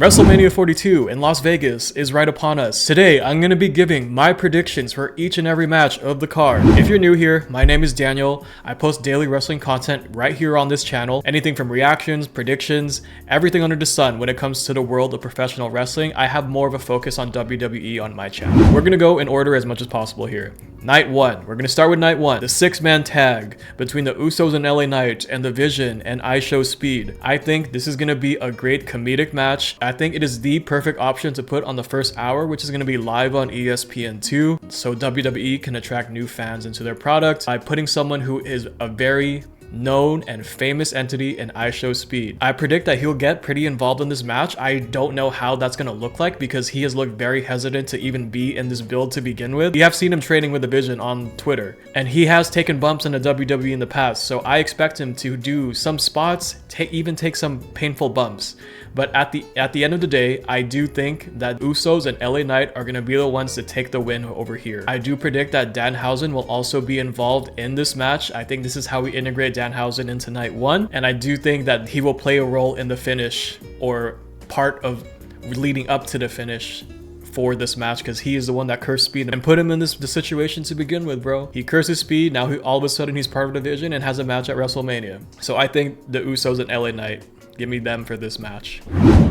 Wrestlemania 42 in Las Vegas is right upon us. Today, I'm going to be giving my predictions for each and every match of the card. If you're new here, my name is Daniel. I post daily wrestling content right here on this channel. Anything from reactions, predictions, everything under the sun when it comes to the world of professional wrestling. I have more of a focus on WWE on my channel. We're going to go in order as much as possible here. Night 1. We're going to start with Night 1. The 6-man tag between the Usos and LA Knight and The Vision and Speed. I think this is going to be a great comedic match. I think it is the perfect option to put on the first hour, which is going to be live on ESPN2, so WWE can attract new fans into their product by putting someone who is a very known and famous entity in Speed. I predict that he'll get pretty involved in this match. I don't know how that's going to look like because he has looked very hesitant to even be in this build to begin with. We have seen him training with The Vision on Twitter, and he has taken bumps in the WWE in the past, so I expect him to do some spots, even take some painful bumps. But at the end of the day, I do think that Usos and LA Knight are going to be the ones to take the win over here. I do predict that Danhausen will also be involved in this match. I think this is how we integrate Danhausen into Night 1, and I do think that he will play a role in the finish or part of leading up to the finish for this match, because he is the one that cursed Speed and put him in the situation to begin with, bro. He curses Speed, now all of a sudden he's part of the Division and has a match at WrestleMania. So I think the Usos and LA Knight, give me them for this match.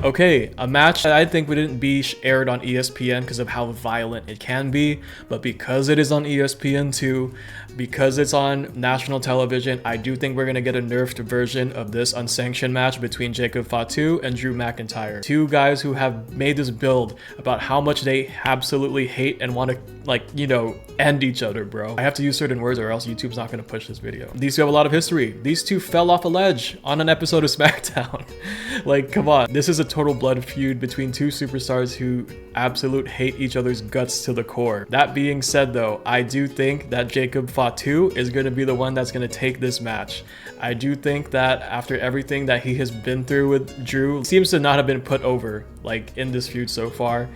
Okay, a match that I think wouldn't be aired on ESPN because of how violent it can be, but because it is on ESPN2, because it's on national television, I do think we're going to get a nerfed version of this unsanctioned match between Jacob Fatu and Drew McIntyre. Two guys who have made this build about how much they absolutely hate and want to, like, you know, end each other, bro. I have to use certain words or else YouTube's not going to push this video. These two have a lot of history. These two fell off a ledge on an episode of Smackdown. Like, come on. This is a total blood feud between two superstars who absolute hate each other's guts to the core. That being said, though, I do think that Jacob Fatu is going to be the one that's going to take this match. I do think that after everything that he has been through with Drew, seems to not have been put over like in this feud so far.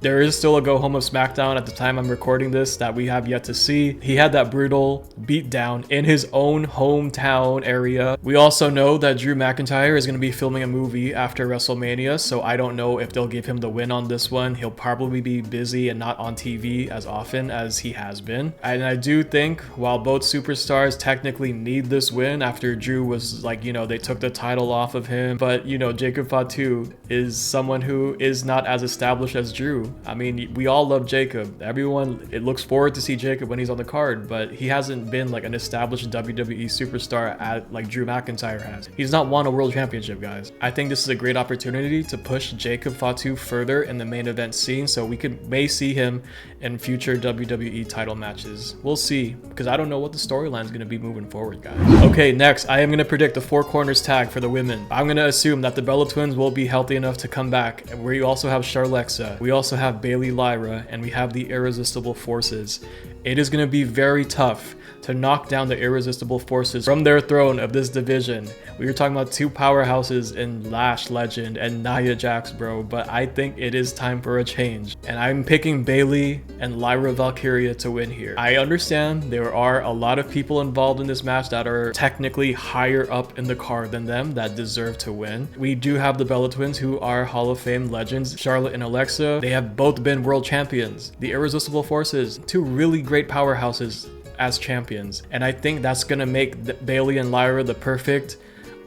There is still a go home of SmackDown at the time I'm recording this that we have yet to see. He had that brutal beatdown in his own hometown area. We also know that Drew McIntyre is going to be filming a movie after WrestleMania, so I don't know if they'll give him the win on this one. He'll probably be busy and not on TV as often as he has been. And I do think while both superstars technically need this win after Drew was like, you know, they took the title off of him, but you know, Jacob Fatu is someone who is not as established as Drew. I mean, we all love Jacob. Everyone, it looks forward to see Jacob when he's on the card, but he hasn't been like an established WWE superstar like Drew McIntyre has. He's not won a world championship, guys. I think this is a great opportunity to push Jacob Fatu further in the main event scene, so we may see him in future WWE title matches. We'll see, because I don't know what the storyline is going to be moving forward, guys. Okay, next, I am going to predict the Four Corners tag for the women. I'm going to assume that the Bella Twins will be healthy enough to come back, where you also have Charlexa, we also have Bayley Lyra, and we have the Irresistible Forces. It is going to be very tough to knock down the Irresistible Forces from their throne of this division. We were talking about two powerhouses in Lash Legend and Nia Jax, bro, but I think it is time for a change. And I'm picking Bayley and Lyra Valkyria to win here. I understand there are a lot of people involved in this match that are technically higher up in the card than them that deserve to win. We do have the Bella Twins, who are Hall of Fame legends, Charlotte and Alexa. They have both been world champions. The Irresistible Forces, two really great powerhouses as champions, and I think that's gonna make Bayley and Lyra the perfect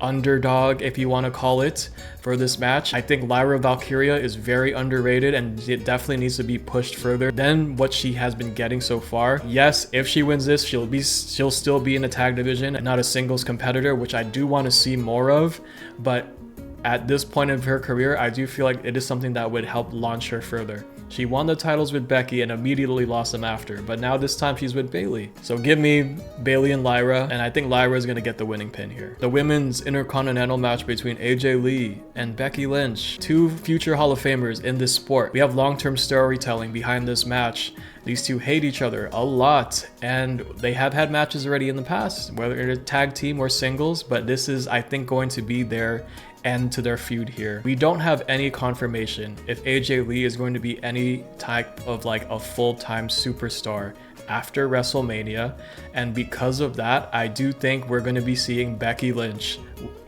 underdog, if you want to call it, for this match. I think Lyra Valkyria is very underrated and it definitely needs to be pushed further than what she has been getting so far. Yes, if she wins this, she'll still be in the tag division and not a singles competitor, which I do want to see more of, but at this point of her career, I do feel like it is something that would help launch her further. She won the titles with Becky and immediately lost them after, but now this time she's with Bayley. So give me Bayley and Lyra, and I think Lyra is going to get the winning pin here. The women's intercontinental match between AJ Lee and Becky Lynch, two future Hall of Famers in this sport. We have long-term storytelling behind this match. These two hate each other a lot, and they have had matches already in the past, whether it's a tag team or singles, but this is, I think, going to be their end to their feud here. We don't have any confirmation if AJ Lee is going to be any type of like a full-time superstar after WrestleMania, and because of that, I do think we're going to be seeing Becky Lynch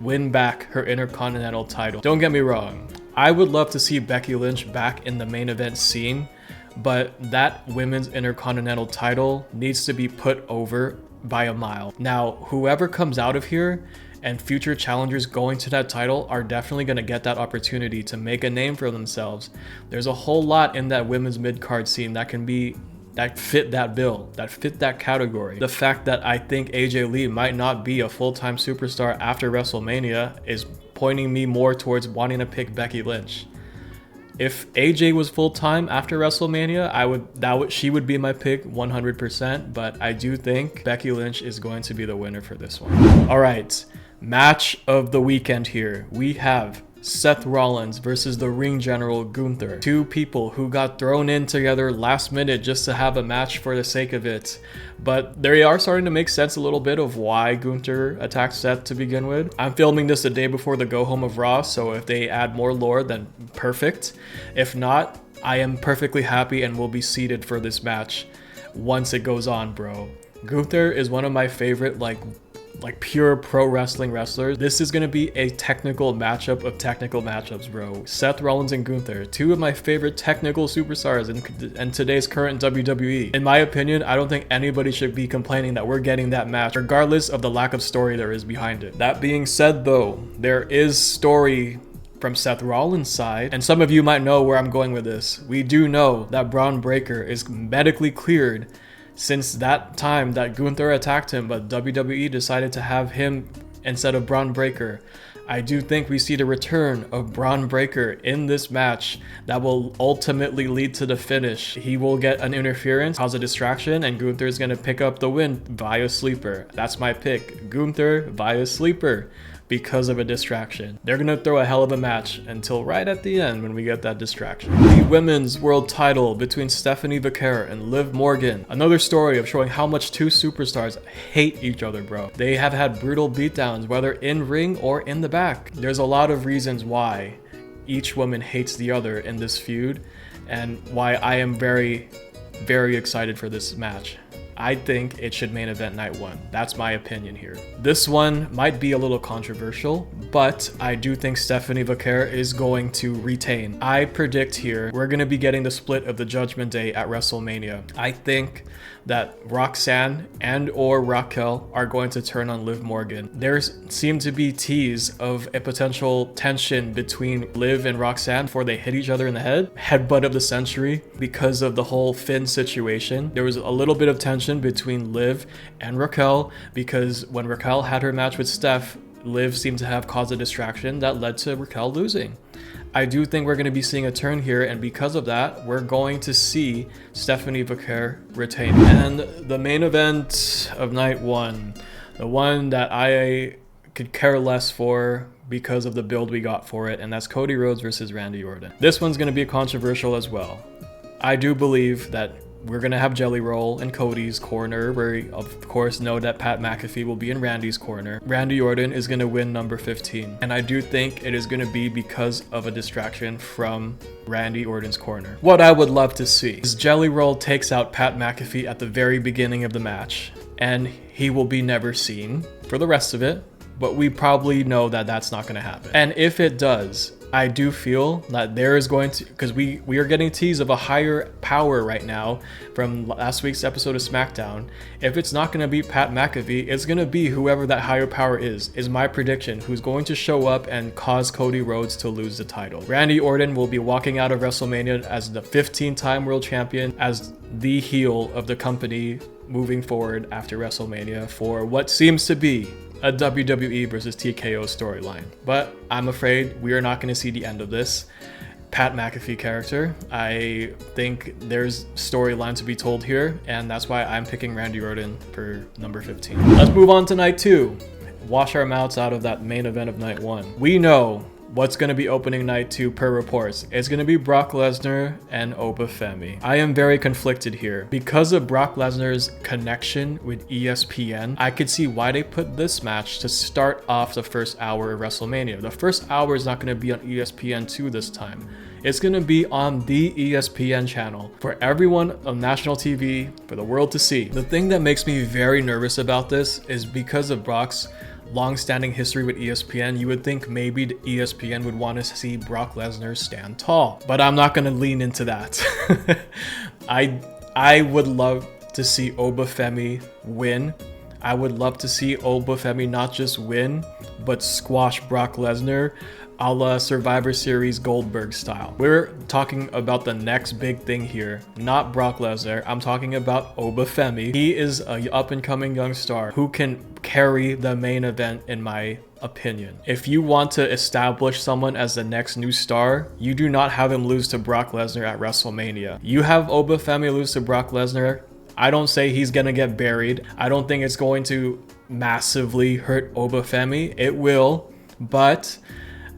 win back her Intercontinental title. Don't get me wrong, I would love to see Becky Lynch back in the main event scene, but that women's intercontinental title needs to be put over by a mile. Now, whoever comes out of here and future challengers going to that title are definitely going to get that opportunity to make a name for themselves. There's a whole lot in that women's mid-card scene that fit that bill, that fit that category. The fact that I think AJ Lee might not be a full-time superstar after WrestleMania is pointing me more towards wanting to pick Becky Lynch. If AJ was full-time after WrestleMania, she would be my pick 100%, but I do think Becky Lynch is going to be the winner for this one. All right, match of the weekend here. We have Seth Rollins versus the ring general Gunther. Two people who got thrown in together last minute just to have a match for the sake of it. But they are starting to make sense a little bit of why Gunther attacked Seth to begin with. I'm filming this the day before the go home of Raw, so if they add more lore, then perfect. If not, I am perfectly happy and will be seated for this match once it goes on, bro. Gunther is one of my favorite like pure pro wrestling wrestlers. This is going to be a technical matchup of technical matchups, bro. Seth Rollins and Gunther, two of my favorite technical superstars in today's current WWE. In my opinion, I don't think anybody should be complaining that we're getting that match, regardless of the lack of story there is behind it. That being said though, there is story from Seth Rollins' side, and some of you might know where I'm going with this. We do know that Braun Breaker is medically cleared since that time that Gunther attacked him, but WWE decided to have him instead of Braun Breaker. I do think we see the return of Braun Breaker in this match that will ultimately lead to the finish. He will get an interference, cause a distraction, and Gunther is going to pick up the win via sleeper. That's my pick. Gunther via sleeper because of a distraction. They're going to throw a hell of a match until right at the end when we get that distraction. The women's world title between Stephanie Becerra and Liv Morgan. Another story of showing how much two superstars hate each other, bro. They have had brutal beatdowns, whether in ring or in the back. There's a lot of reasons why each woman hates the other in this feud, and why I am very, very excited for this match. I think it should main event night one. That's my opinion here. This one might be a little controversial, but I do think Stephanie Becerra is going to retain. I predict here we're going to be getting the split of the Judgment Day at WrestleMania. I think that Roxanne and or Raquel are going to turn on Liv Morgan. There seem to be tease of a potential tension between Liv and Roxanne before they hit each other in the head. Headbutt of the century because of the whole Finn situation. There was a little bit of tension between Liv and Raquel because when Raquel had her match with Steph, Liv seemed to have caused a distraction that led to Raquel losing. I do think we're going to be seeing a turn here, and because of that, we're going to see Stephanie Becerra retain. And the main event of night one, the one that I could care less for because of the build we got for it, and that's Cody Rhodes versus Randy Orton. This one's going to be controversial as well. I do believe that we're going to have Jelly Roll in Cody's corner. We, of course, know that Pat McAfee will be in Randy's corner. Randy Orton is going to win number 15. And I do think it is going to be because of a distraction from Randy Orton's corner. What I would love to see is Jelly Roll takes out Pat McAfee at the very beginning of the match, and he will be never seen for the rest of it. But we probably know that that's not going to happen. And if it does, I do feel that there is going to, because we are getting teased of a higher power right now from last week's episode of Smackdown. If it's not going to be Pat McAfee, it's going to be whoever that higher power is my prediction, who's going to show up and cause Cody Rhodes to lose the title. Randy Orton will be walking out of WrestleMania as the 15-time world champion, as the heel of the company moving forward after WrestleMania for what seems to be a WWE versus TKO storyline. But I'm afraid we are not going to see the end of this Pat McAfee character. I think there's storyline to be told here, and that's why I'm picking Randy Orton for number 15. Let's move on to night two. Wash our mouths out of that main event of night one. We know what's going to be opening night two per reports. It's going to be Brock Lesnar and Oba Femi. I am very conflicted here. Because of Brock Lesnar's connection with ESPN, I could see why they put this match to start off the first hour of WrestleMania. The first hour is not going to be on ESPN2 this time. It's going to be on the ESPN channel for everyone on national TV, for the world to see. The thing that makes me very nervous about this is because of Brock's long-standing history with ESPN, you would think maybe ESPN would want to see Brock Lesnar stand tall. But I'm not going to lean into that. I would love to see Obafemi win. I would love to see Obafemi not just win, but squash Brock Lesnar a la Survivor Series Goldberg style. We're talking about the next big thing here, not Brock Lesnar. I'm talking about Obafemi. He is an up-and-coming young star who can carry the main event, in my opinion. If you want to establish someone as the next new star, you do not have him lose to Brock Lesnar at WrestleMania. You have Obafemi lose to Brock Lesnar. I don't say he's gonna get buried. I don't think it's going to massively hurt Obafemi. It will, but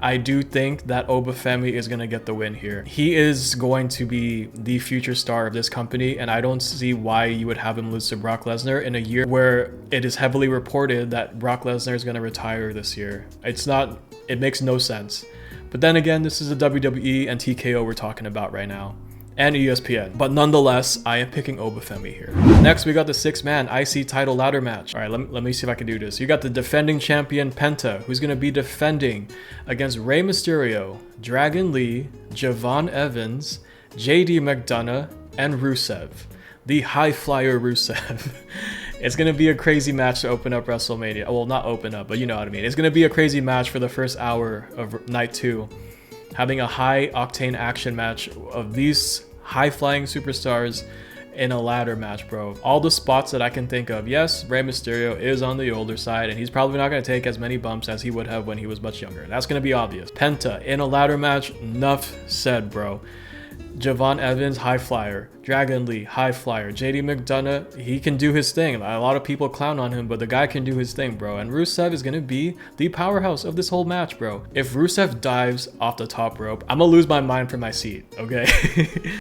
I do think that Obafemi is going to get the win here. He is going to be the future star of this company, and I don't see why you would have him lose to Brock Lesnar in a year where it is heavily reported that Brock Lesnar is going to retire this year. It makes no sense. But then again, this is the WWE and TKO we're talking about right now, and ESPN. But nonetheless, I am picking Obafemi here. Next, we got the 6-man IC title ladder match. All right, let me see if I can do this. You got the defending champion Penta, who's going to be defending against Rey Mysterio, Dragon Lee, Javon Evans, JD McDonough, and Rusev. The high flyer Rusev. It's going to be a crazy match to open up WrestleMania. Well, not open up, but you know what I mean. It's going to be a crazy match for the first hour of night 2. Having a high octane action match of these high-flying superstars in a ladder match, bro. All the spots that I can think of. Yes, Rey Mysterio is on the older side, and he's probably not going to take as many bumps as he would have when he was much younger. That's going to be obvious. Penta in a ladder match, enough said, bro. Javon Evans, high flyer. Dragon Lee, high flyer. JD McDonough, he can do his thing. A lot of people clown on him, but the guy can do his thing, bro. And Rusev is going to be the powerhouse of this whole match, bro. If Rusev dives off the top rope, I'm going to lose my mind from my seat, okay?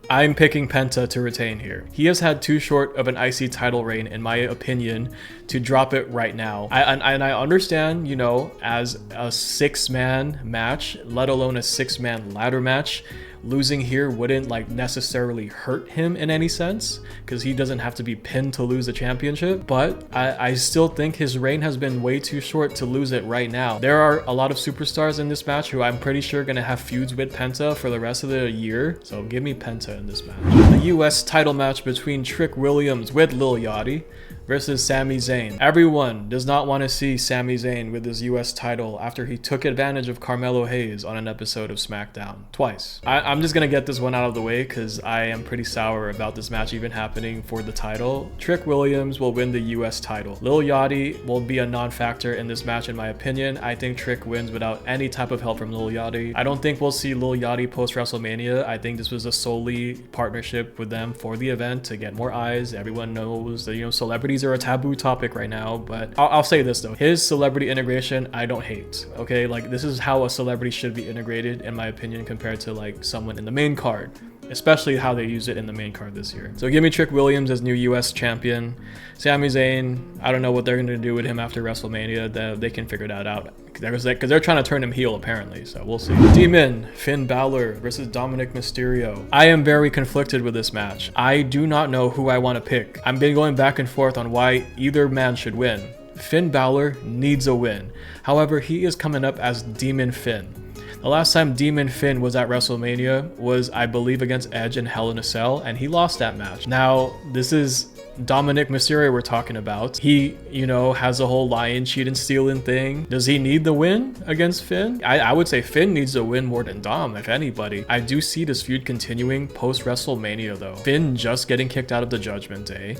I'm picking Penta to retain here. He has had too short of an IC title reign, in my opinion, to drop it right now. And I understand, you know, as a 6-man match, let alone a 6-man ladder match, losing here wouldn't like necessarily hurt him in any sense because he doesn't have to be pinned to lose the championship, but I still think his reign has been way too short to lose it right now. There are a lot of superstars in this match who I'm pretty sure gonna have feuds with Penta for the rest of the year, so give me Penta in this match. The US title match between Trick Williams with Lil Yachty versus Sami Zayn. Everyone does not want to see Sami Zayn with his US title after he took advantage of Carmelo Hayes on an episode of Smackdown twice. I'm just gonna get this one out of the way because I am pretty sour about this match even happening for the title. Trick Williams will win the US title. Lil Yachty will be a non-factor in this match in my opinion. I think Trick wins without any type of help from Lil Yachty. I don't think we'll see Lil Yachty post WrestleMania. I think this was a solely partnership with them for the event to get more eyes. Everyone knows that, you know, celebrities are a taboo topic right now, but I'll say this though, his celebrity integration I don't hate. Okay, like this is how a celebrity should be integrated in my opinion compared to like someone in the main card, especially how they use it in the main card this year. So give me Trick Williams as new US champion. Sami Zayn, I don't know what they're going to do with him after WrestleMania. They can figure that out because they're trying to turn him heel apparently, so we'll see. Demon, Finn Balor versus Dominic Mysterio. I am very conflicted with this match. I do not know who I want to pick. I've been going back and forth on why either man should win. Finn Balor needs a win. However, he is coming up as Demon Finn. The last time Demon Finn was at WrestleMania was, I believe, against Edge in Hell in a Cell, and he lost that match. Now, this is Dominic Mysterio we're talking about. He, you know, has a whole lying, cheating, stealing thing. Does he need the win against Finn? I would say Finn needs a win more than Dom, if anybody. I do see this feud continuing post WrestleMania though. Finn just getting kicked out of the Judgment Day.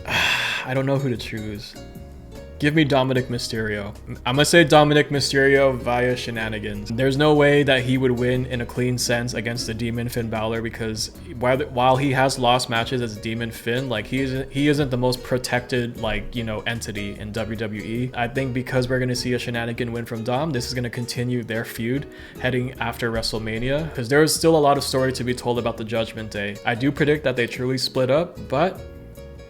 I don't know who to choose. Give me Dominic Mysterio. I'm gonna say Dominic Mysterio via shenanigans. There's no way that he would win in a clean sense against the Demon Finn Balor because while he has lost matches as Demon Finn, like he isn't the most protected, like, you know, entity in WWE. I think because we're gonna see a shenanigan win from Dom, this is gonna continue their feud heading after WrestleMania because there is still a lot of story to be told about the Judgment Day. I do predict that they truly split up, but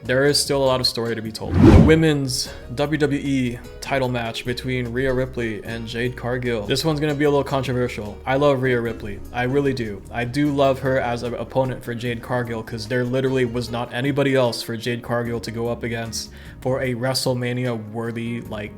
there is still a lot of story to be told. The women's WWE title match between Rhea Ripley and Jade Cargill. This one's gonna be a little controversial. I love Rhea Ripley. I really do. I do love her as an opponent for Jade Cargill because there literally was not anybody else for Jade Cargill to go up against for a WrestleMania worthy, like,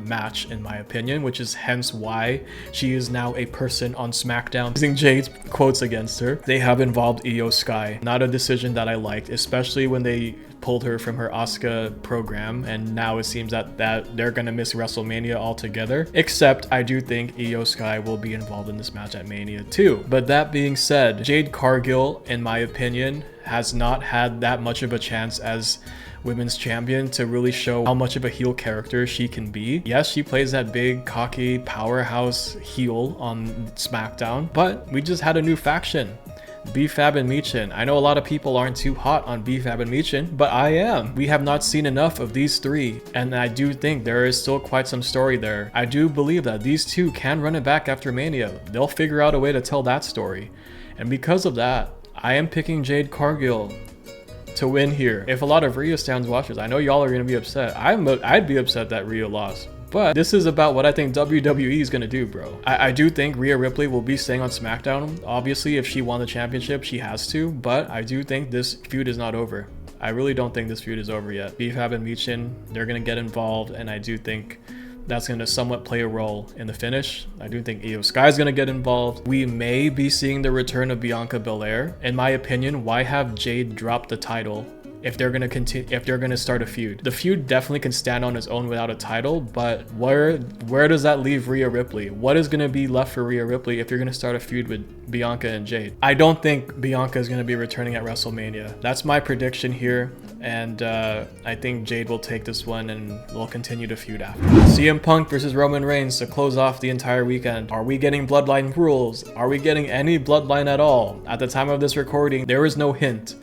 match in my opinion, which is hence why she is now a person on SmackDown. Using Jade's quotes against her, they have involved Io Sky. Not a decision that I liked, especially when they pulled her from her Asuka program, and now it seems that they're gonna miss WrestleMania altogether. Except I do think Io Sky will be involved in this match at Mania too. But that being said, Jade Cargill, in my opinion, has not had that much of a chance as women's champion to really show how much of a heel character she can be. Yes, she plays that big, cocky, powerhouse heel on SmackDown, but we just had a new faction. B-Fab and Michin. I know a lot of people aren't too hot on B-Fab and Michin, but I am. We have not seen enough of these three, and I do think there is still quite some story there. I do believe that these two can run it back after Mania. They'll figure out a way to tell that story. And because of that, I am picking Jade Cargill to win here. If a lot of Rhea stands watchers, I know y'all are going to be upset. I'd be upset that Rhea lost. But this is about what I think WWE is going to do, bro. I do think Rhea Ripley will be staying on SmackDown. Obviously, if she won the championship, she has to. But I do think this feud is not over. I really don't think this feud is over yet. B-Fab and Michin, they're going to get involved. And I do think that's going to somewhat play a role in the finish. I do think Io Sky is going to get involved. We may be seeing the return of Bianca Belair. In my opinion, why have Jade drop the title if they're going to continue, if they're going to start a feud? The feud definitely can stand on its own without a title, but where does that leave Rhea Ripley? What is going to be left for Rhea Ripley if you're going to start a feud with Bianca and Jade? I don't think Bianca is going to be returning at WrestleMania. That's my prediction here, and I think Jade will take this one and will continue to feud after. CM Punk versus Roman Reigns to close off the entire weekend. Are we getting bloodline rules? Are we getting any bloodline at all? At the time of this recording, there is no hint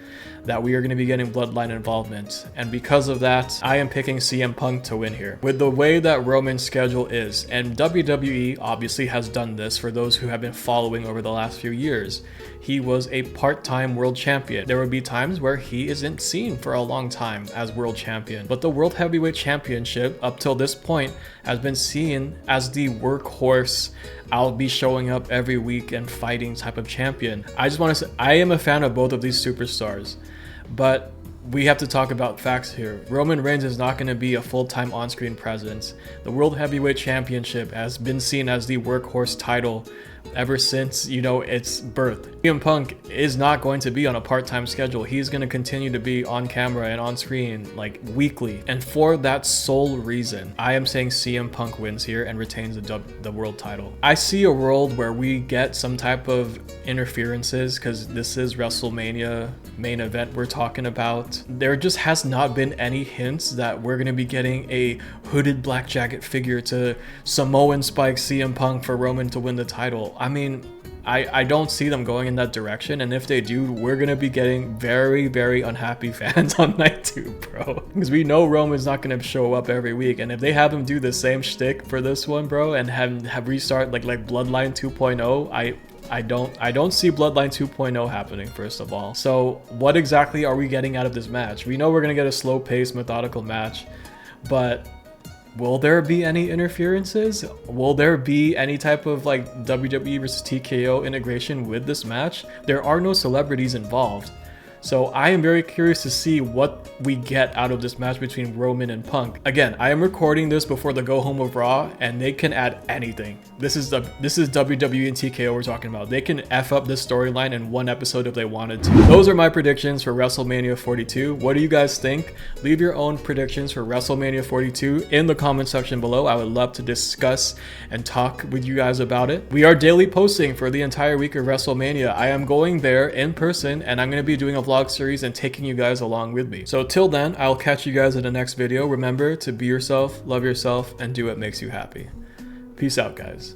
that we are going to be getting bloodline involvement, and because of that, I am picking CM Punk to win here. With the way that Roman's schedule is, and WWE obviously has done this for those who have been following over the last few years, he was a part-time world champion. There would be times where he isn't seen for a long time as world champion, but the World Heavyweight Championship up till this point has been seen as the workhorse, I'll be showing up every week and fighting type of champion. I just want to say, I am a fan of both of these superstars, but we have to talk about facts here. Roman Reigns is not going to be a full-time on-screen presence. The World Heavyweight Championship has been seen as the workhorse title ever since, you know, its birth. CM Punk is not going to be on a part-time schedule. He's going to continue to be on camera and on screen like weekly. And for that sole reason, I am saying CM Punk wins here and retains the world title. I see a world where we get some type of interferences because this is WrestleMania main event we're talking about. There just has not been any hints that we're going to be getting a hooded black jacket figure to Samoan Spike CM Punk for Roman to win the title. I mean, I don't see them going in that direction, and if they do, we're gonna be getting very, very unhappy fans on night 2, bro. Because we know Roman's not gonna show up every week, and if they have him do the same shtick for this one, bro, and have restart like Bloodline 2.0, I don't see Bloodline 2.0 happening, first of all. So what exactly are we getting out of this match? We know we're gonna get a slow-paced, methodical match, but will there be any interferences? Will there be any type of like WWE versus TKO integration with this match? There are no celebrities involved. So I am very curious to see what we get out of this match between Roman and Punk. Again, I am recording this before the go home of Raw, and they can add anything. This is WWE and TKO we're talking about. They can F up this storyline in one episode if they wanted to. Those are my predictions for WrestleMania 42. What do you guys think? Leave your own predictions for WrestleMania 42 in the comment section below. I would love to discuss and talk with you guys about it. We are daily posting for the entire week of WrestleMania. I am going there in person, and I'm going to be doing a vlog series and taking you guys along with me. So till then, I'll catch you guys in the next video. Remember to be yourself, love yourself, and do what makes you happy. Peace out, guys.